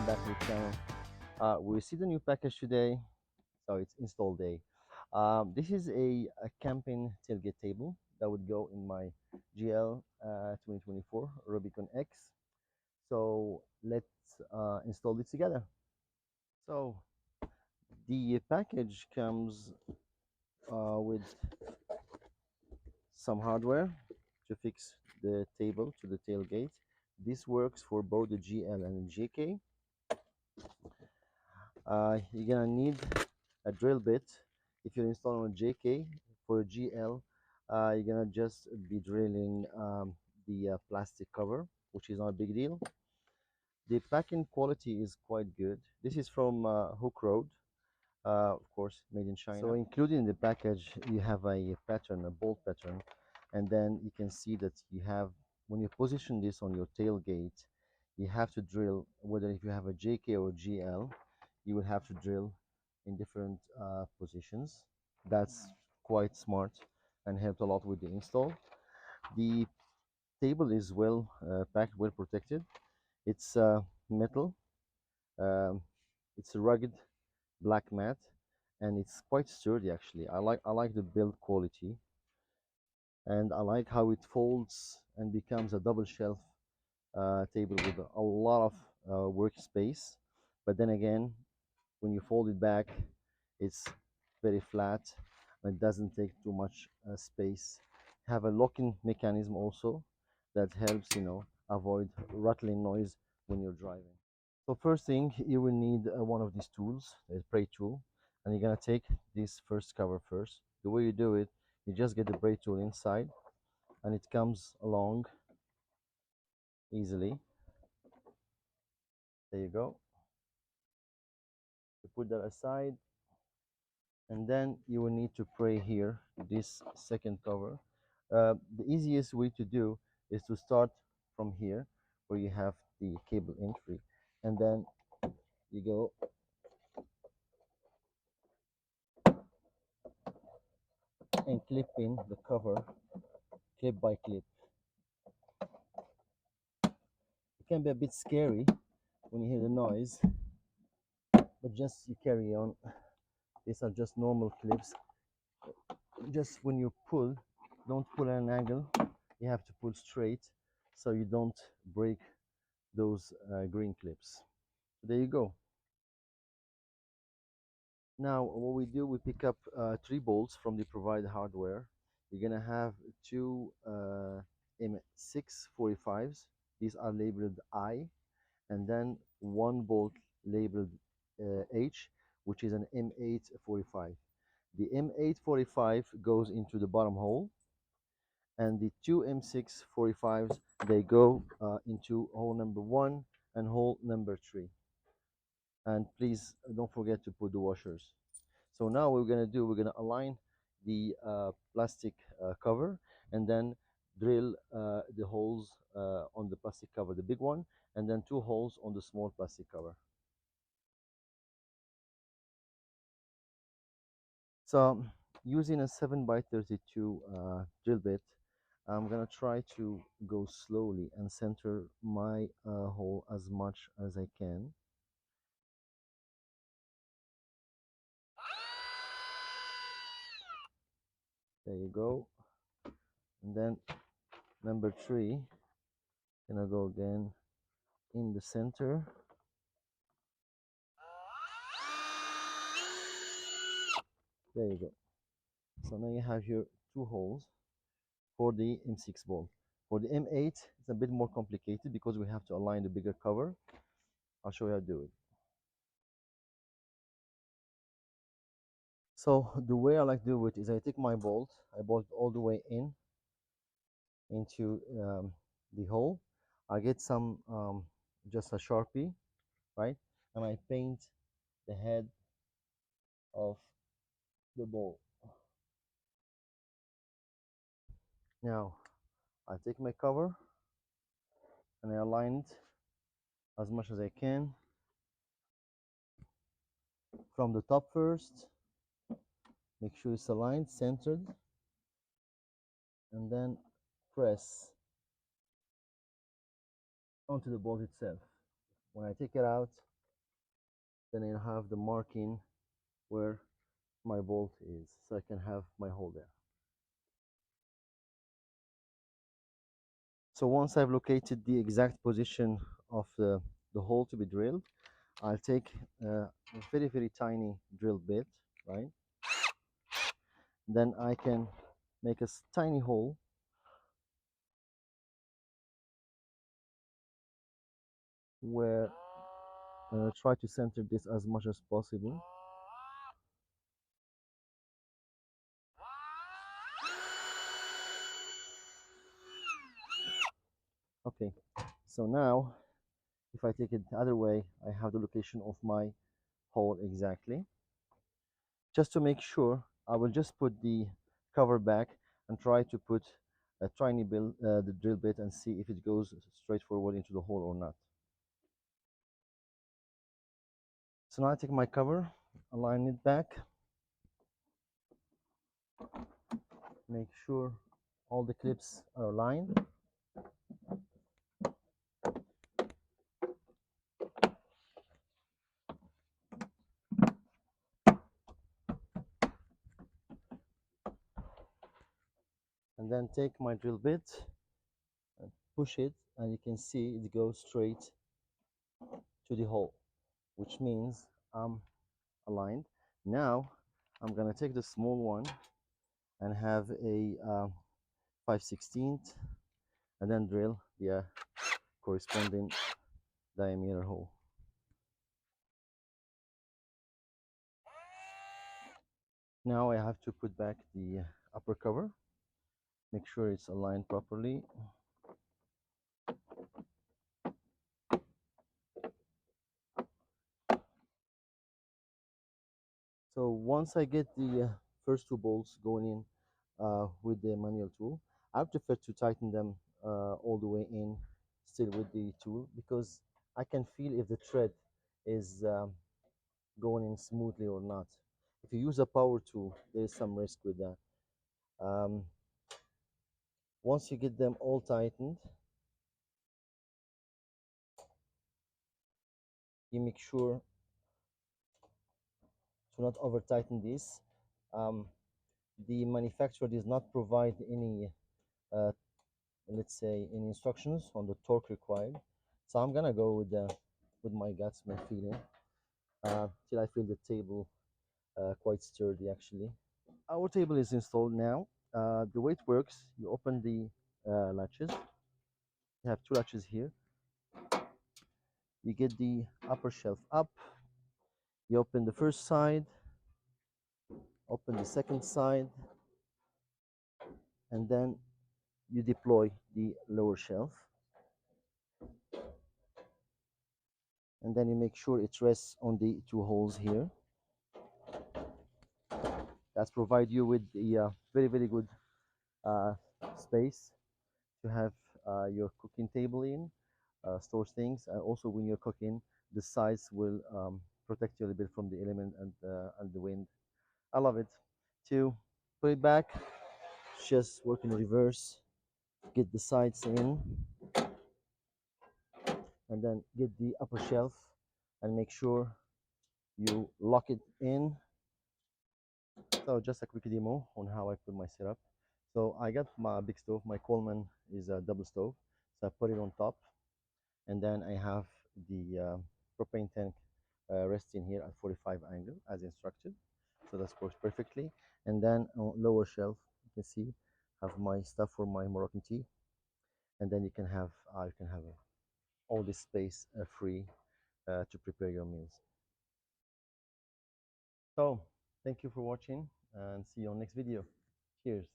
back to the channel. We received a new package today, so it's install day. This is a camping tailgate table that would go in my GL 2024 Rubicon X. So let's install it together. So the package comes with some hardware to fix the table to the tailgate. This works for both the GL and the JK. You're gonna need a drill bit. If you're installing a JK for a GL, you're gonna just be drilling the plastic cover, which is not a big deal. The packing quality is quite good. This is from Hook Road, of course, made in China. So included in the package, you have a pattern, a bolt pattern, and then you can see that you have, when you position this on your tailgate, you have to drill, whether if you have a JK or GL, you will have to drill in different positions. That's quite smart and helped a lot with the install. The table is well packed, well protected. It's metal. Um, it's a rugged black mat, and it's quite sturdy actually. I like the build quality, and I like how it folds and becomes a double shelf table with a lot of workspace. But then again, when you fold it back, it's very flat and it doesn't take too much space. Have a locking mechanism also that helps, avoid rattling noise when you're driving. So first thing, you will need one of these tools, a brake tool, and you're gonna take this first cover first. The way you do it, you just get the brake tool inside and it comes along easily. There you go. You put that aside, and then you will need to pray here this second cover. The easiest way to do is to start from here where you have the cable entry, and then you go and clip in the cover clip by clip. It can be a bit scary when you hear the noise, but just you carry on. These are just normal clips. Just when you pull, don't pull at an angle, you have to pull straight so you don't break those green clips. So there you go. Now what we do, we pick up 3 bolts from the provided hardware. You're gonna have two M645s. These are labeled I, and then 1 bolt labeled H, which is an M845. The M845 goes into the bottom hole, and the two M645s, they go into hole number 1 and hole number 3. And please don't forget to put the washers. So now what we're going to do, we're going to align the plastic cover, and then drill the holes on the plastic cover, the big one, and then 2 holes on the small plastic cover. So using a 7x32 drill bit, I'm gonna try to go slowly and center my hole as much as I can. There you go. And then number 3, gonna go again in the center. There you go. So now you have here 2 holes for the M6 bolt. For the M8, it's a bit more complicated because we have to align the bigger cover. I'll show you how to do it. So the way I like to do it is I take my bolt, I bolt all the way into the hole. I get some just a Sharpie, right? And I paint the head of the bolt. Now I take my cover and I align it as much as I can from the top first. Make sure it's aligned, centered, and then press onto the bolt itself. When I take it out, then I have the marking where my bolt is, so I can have my hole there. So once I've located the exact position of the hole to be drilled, I'll take a very tiny drill bit, right? Then I can make a tiny hole where try to center this as much as possible. Okay, so now if I take it the other way, I have the location of my hole exactly. Just to make sure, I will just put the cover back and try to put a tiny the drill bit and see if it goes straight forward into the hole or not. So now I take my cover, align it back, make sure all the clips are aligned. And then take my drill bit and push it, and you can see it goes straight to the hole, which means I'm aligned. Now I'm gonna take the small one and have a 5/16 and then drill the corresponding diameter hole. Now I have to put back the upper cover, make sure it's aligned properly. So once I get the first two bolts going in with the manual tool, I prefer to tighten them all the way in still with the tool, because I can feel if the thread is going in smoothly or not. If you use a power tool, there is some risk with that. Um, once you get them all tightened, you make sure to not over tighten this. Um, the manufacturer does not provide any uh, let's say any instructions on the torque required, so I'm gonna go with my guts, my feeling, till I feel the table quite sturdy actually. Our table is installed now. The way it works, you open the latches. You have two latches here. You get the upper shelf up, you open the first side, open the second side, and then you deploy the lower shelf, and then you make sure it rests on the two holes here. That's provide you with the very good uh, space to have your cooking table in, store things, and also when you're cooking, the sides will protect you a little bit from the element and the wind. I love it. To put it back, just work in reverse, get the sides in, and then get the upper shelf and make sure you lock it in. So just a quick demo on how I put my setup. So I got my big stove. My Coleman is a double stove, so I put it on top, and then I have the propane tank resting here at 45 angle as instructed. So that works perfectly. And then on lower shelf, you can see have my stuff for my Moroccan tea, and then you can have all this space free to prepare your meals. So thank you for watching, and see you on next video. Cheers.